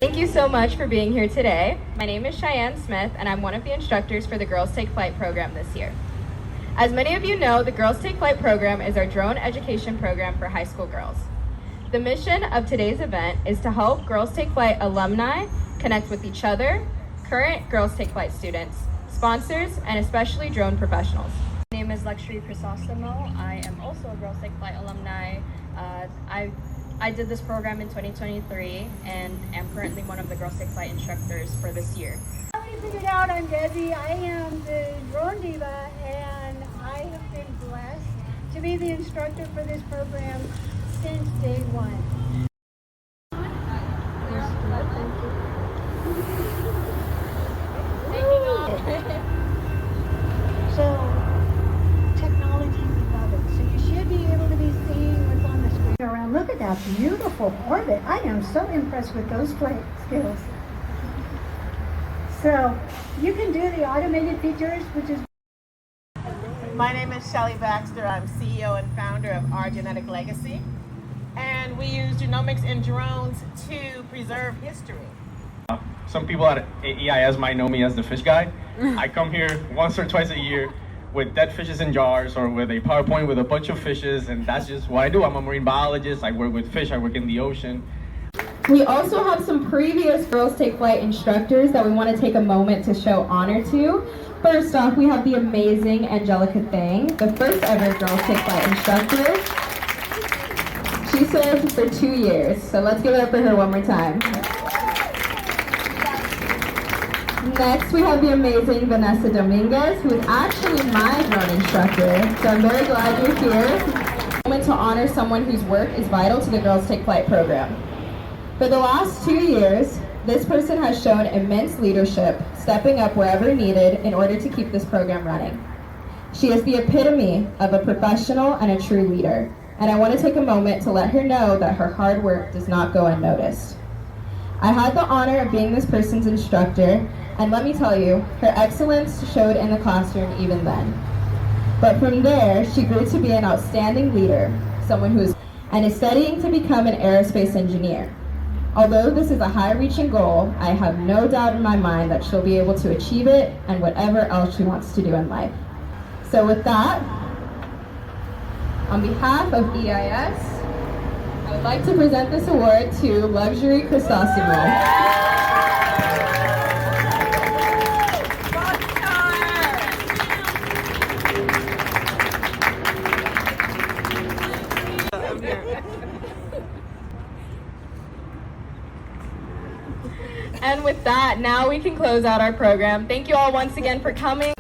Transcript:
Thank you so much for being here today. My name is Cheyenne Smith, and I'm one of the instructors for the Girls Take Flight program this year. As many of you know, the Girls Take Flight program is our drone education program for high school girls. The mission of today's event is to help Girls Take Flight alumni connect with each other, current Girls Take Flight students, sponsors, and especially drone professionals. My name is Luxury Crisostomo. I am also a Girls Take Flight alumni. I did this program in 2023 and am currently one of the Girls Take Flight instructors for this year. I already figured out I'm Debbie. I am the drone diva, and I have been blessed to be the instructor for this program since day one. So, technology, we love it. So you should be able to be seeing what's on the screen around. Look at that beautiful orbit. I am so impressed with those flight skills. So you can do the automated features, which is... My name is Shelly Baxter. I'm CEO and founder of Our Genetic Legacy. And we use genomics and drones to preserve history. Some people at EIS might know me as the fish guy. I come here once or twice a year with dead fishes in jars or with a PowerPoint with a bunch of fishes, and that's just what I do. I'm a marine biologist. I work with fish. I work in the ocean. We also have some previous Girls Take Flight instructors that we want to take a moment to show honor to. First off, we have the amazing Angelica Thang, the first ever Girls Take Flight instructor. She served for 2 years, so let's give it up for her one more time. Next, we have the amazing Vanessa Dominguez, who is actually my drone instructor, so I'm very glad you're here. A moment to honor someone whose work is vital to the Girls Take Flight program. For the last 2 years, this person has shown immense leadership, stepping up wherever needed in order to keep this program running. She is the epitome of a professional and a true leader, and I want to take a moment to let her know that her hard work does not go unnoticed. I had the honor of being this person's instructor, and let me tell you, her excellence showed in the classroom even then. But from there, she grew to be an outstanding leader, someone who is studying to become an aerospace engineer. Although this is a high-reaching goal, I have no doubt in my mind that she'll be able to achieve it and whatever else she wants to do in life. So with that, on behalf of EIS, I would like to present this award to Luxury Crisostomo. And with that, now we can close out our program. Thank you all once again for coming.